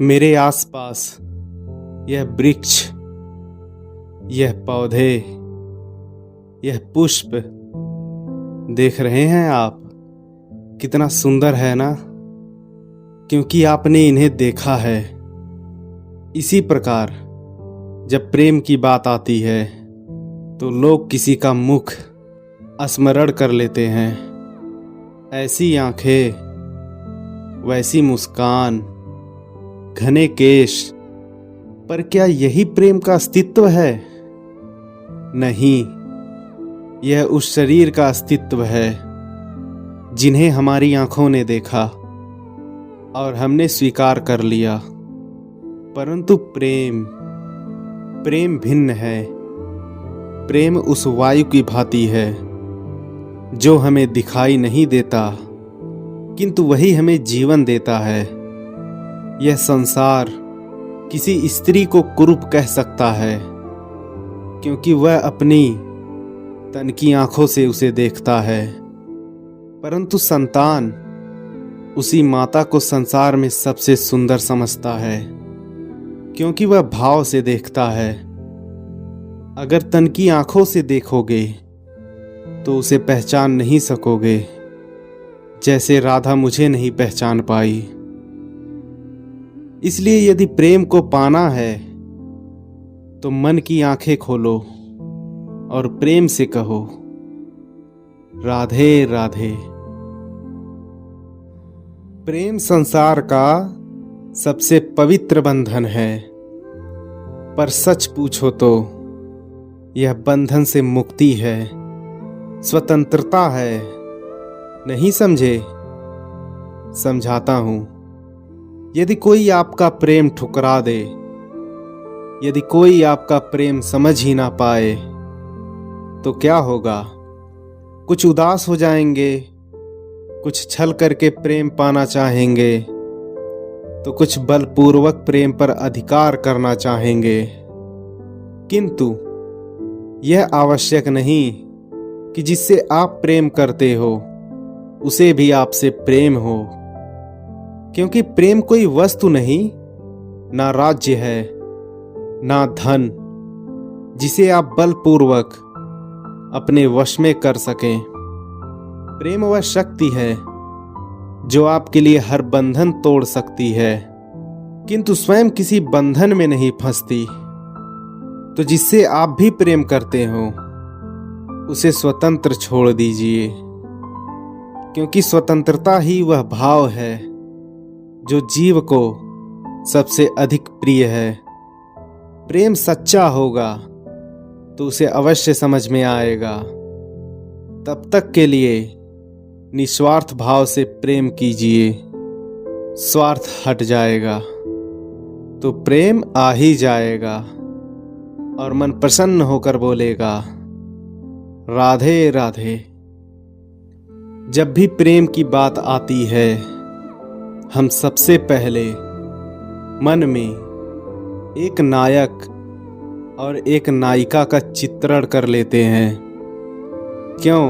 मेरे आसपास यह वृक्ष, यह पौधे, यह पुष्प देख रहे हैं आप, कितना सुंदर है ना। क्योंकि आपने इन्हें देखा है। इसी प्रकार जब प्रेम की बात आती है तो लोग किसी का मुख स्मरण कर लेते हैं। ऐसी आंखें, वैसी मुस्कान, घने केश, पर क्या यही प्रेम का अस्तित्व है? नहीं, यह उस शरीर का अस्तित्व है जिन्हें हमारी आंखों ने देखा और हमने स्वीकार कर लिया। परंतु प्रेम भिन्न है। प्रेम उस वायु की भांति है जो हमें दिखाई नहीं देता, किंतु वही हमें जीवन देता है। यह संसार किसी स्त्री को कुरूप कह सकता है, क्योंकि वह अपनी तन की आंखों से उसे देखता है। परंतु संतान उसी माता को संसार में सबसे सुंदर समझता है, क्योंकि वह भाव से देखता है। अगर तन की आंखों से देखोगे तो उसे पहचान नहीं सकोगे, जैसे राधा मुझे नहीं पहचान पाई। इसलिए यदि प्रेम को पाना है तो मन की आंखें खोलो और प्रेम से कहो, राधे राधे। प्रेम संसार का सबसे पवित्र बंधन है, पर सच पूछो तो यह बंधन से मुक्ति है, स्वतंत्रता है। नहीं समझे? समझाता हूं। यदि कोई आपका प्रेम ठुकरा दे, यदि कोई आपका प्रेम समझ ही ना पाए, तो क्या होगा? कुछ उदास हो जाएंगे, कुछ छल करके प्रेम पाना चाहेंगे, तो कुछ बलपूर्वक प्रेम पर अधिकार करना चाहेंगे। किंतु यह आवश्यक नहीं कि जिससे आप प्रेम करते हो उसे भी आपसे प्रेम हो, क्योंकि प्रेम कोई वस्तु नहीं, ना राज्य है, ना धन, जिसे आप बलपूर्वक अपने वश में कर सकें। प्रेम वह शक्ति है जो आपके लिए हर बंधन तोड़ सकती है, किंतु स्वयं किसी बंधन में नहीं फंसती। तो जिससे आप भी प्रेम करते हो उसे स्वतंत्र छोड़ दीजिए, क्योंकि स्वतंत्रता ही वह भाव है जो जीव को सबसे अधिक प्रिय है। प्रेम सच्चा होगा तो उसे अवश्य समझ में आएगा। तब तक के लिए निस्वार्थ भाव से प्रेम कीजिए, स्वार्थ हट जाएगा तो प्रेम आ ही जाएगा और मन प्रसन्न होकर बोलेगा, राधे राधे। जब भी प्रेम की बात आती है, हम सबसे पहले मन में एक नायक और एक नायिका का चित्रण कर लेते हैं। क्यों?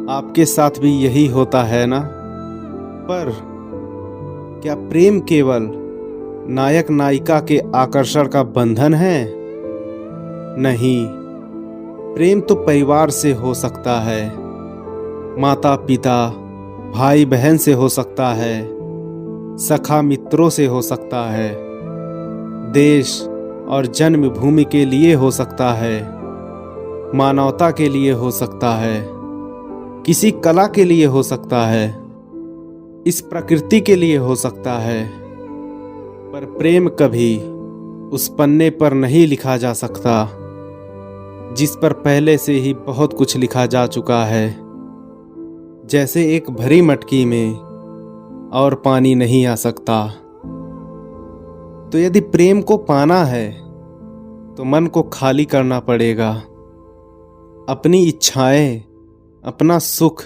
आपके साथ भी यही होता है ना? पर क्या प्रेम केवल नायक नायिका के आकर्षण का बंधन है? नहीं, प्रेम तो परिवार से हो सकता है, माता पिता भाई बहन से हो सकता है, सखा मित्रों से हो सकता है, देश और जन्मभूमि के लिए हो सकता है, मानवता के लिए हो सकता है, किसी कला के लिए हो सकता है, इस प्रकृति के लिए हो सकता है। पर प्रेम कभी उस पन्ने पर नहीं लिखा जा सकता जिस पर पहले से ही बहुत कुछ लिखा जा चुका है। जैसे एक भरी मटकी में और पानी नहीं आ सकता। तो यदि प्रेम को पाना है तो मन को खाली करना पड़ेगा। अपनी इच्छाएं, अपना सुख,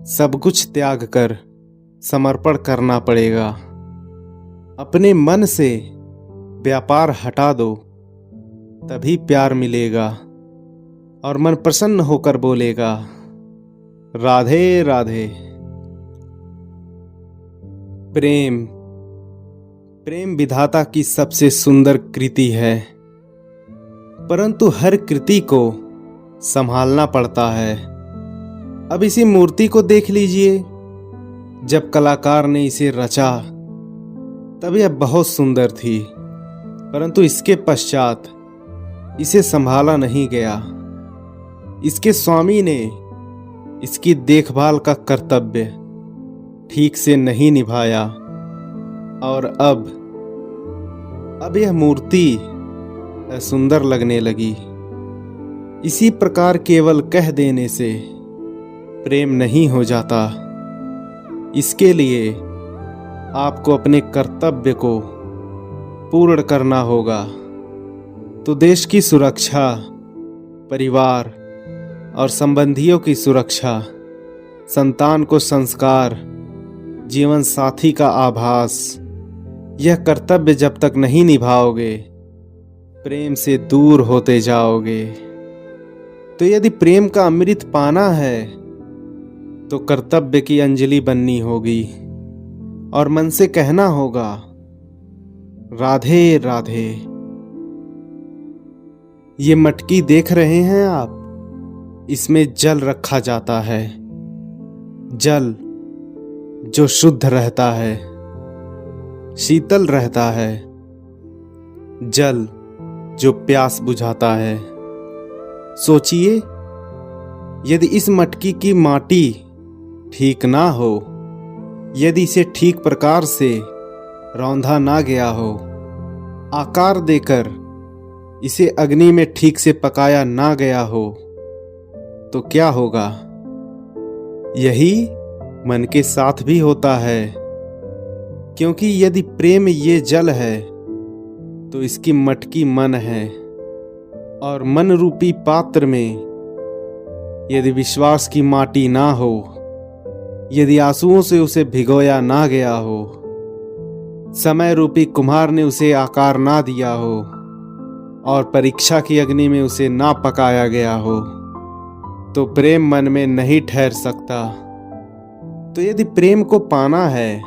सब कुछ त्याग कर समर्पण करना पड़ेगा। अपने मन से व्यापार हटा दो, तभी प्यार मिलेगा और मन प्रसन्न होकर बोलेगा, राधे राधे। प्रेम प्रेम विधाता की सबसे सुंदर कृति है, परंतु हर कृति को संभालना पड़ता है। अब इसी मूर्ति को देख लीजिए। जब कलाकार ने इसे रचा तब यह बहुत सुंदर थी, परंतु इसके पश्चात इसे संभाला नहीं गया। इसके स्वामी ने इसकी देखभाल का कर्तव्य ठीक से नहीं निभाया और अब यह मूर्ति सुंदर लगने लगी। इसी प्रकार केवल कह देने से प्रेम नहीं हो जाता। इसके लिए आपको अपने कर्तव्य को पूर्ण करना होगा। तो देश की सुरक्षा, परिवार और संबंधियों की सुरक्षा, संतान को संस्कार, जीवन साथी का आभास, यह कर्तव्य जब तक नहीं निभाओगे प्रेम से दूर होते जाओगे। तो यदि प्रेम का अमृत पाना है तो कर्तव्य की अंजलि बननी होगी और मन से कहना होगा, राधे राधे। ये मटकी देख रहे हैं आप, इसमें जल रखा जाता है। जल जो शुद्ध रहता है, शीतल रहता है। जल जो प्यास बुझाता है। सोचिए, यदि इस मटकी की माटी ठीक ना हो, यदि इसे ठीक प्रकार से रौंधा ना गया हो, आकार देकर इसे अग्नि में ठीक से पकाया ना गया हो, तो क्या होगा? यही मन के साथ भी होता है। क्योंकि यदि प्रेम ये जल है तो इसकी मटकी मन है, और मन रूपी पात्र में यदि विश्वास की माटी ना हो, यदि आंसुओं से उसे भिगोया ना गया हो, समय रूपी कुम्हार ने उसे आकार ना दिया हो और परीक्षा की अग्नि में उसे ना पकाया गया हो, तो प्रेम मन में नहीं ठहर सकता। तो यदि प्रेम को पाना है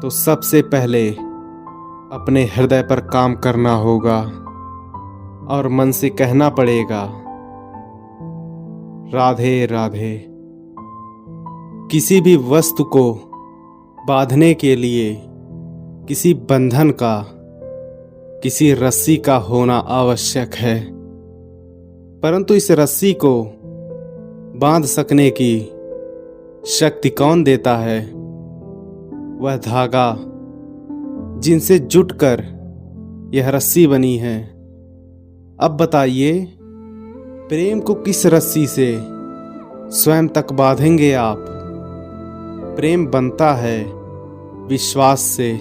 तो सबसे पहले अपने हृदय पर काम करना होगा और मन से कहना पड़ेगा, राधे राधे। किसी भी वस्तु को बांधने के लिए किसी बंधन का, किसी रस्सी का होना आवश्यक है, परंतु इस रस्सी को बांध सकने की शक्ति कौन देता है? वह धागा जिनसे जुटकर यह रस्सी बनी है। अब बताइए, प्रेम को किस रस्सी से स्वयं तक बांधेंगे आप? प्रेम बनता है विश्वास से,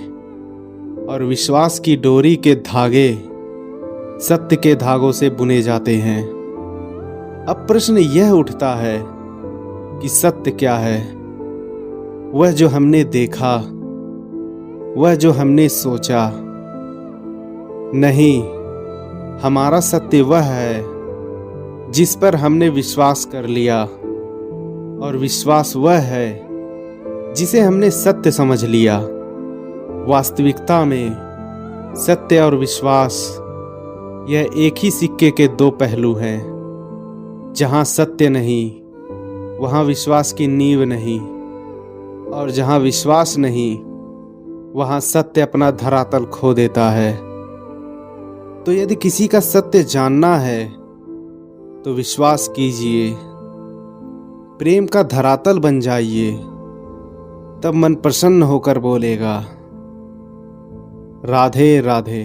और विश्वास की डोरी के धागे सत्य के धागों से बुने जाते हैं। अब प्रश्न यह उठता है कि सत्य क्या है? वह जो हमने देखा, वह जो हमने सोचा नहीं। हमारा सत्य वह है जिस पर हमने विश्वास कर लिया, और विश्वास वह है जिसे हमने सत्य समझ लिया। वास्तविकता में सत्य और विश्वास यह एक ही सिक्के के दो पहलू हैं। जहाँ सत्य नहीं वहाँ विश्वास की नींव नहीं, और जहाँ विश्वास नहीं वहाँ सत्य अपना धरातल खो देता है। तो यदि किसी का सत्य जानना है तो विश्वास कीजिए, प्रेम का धरातल बन जाइए, तब मन प्रसन्न होकर बोलेगा, राधे राधे।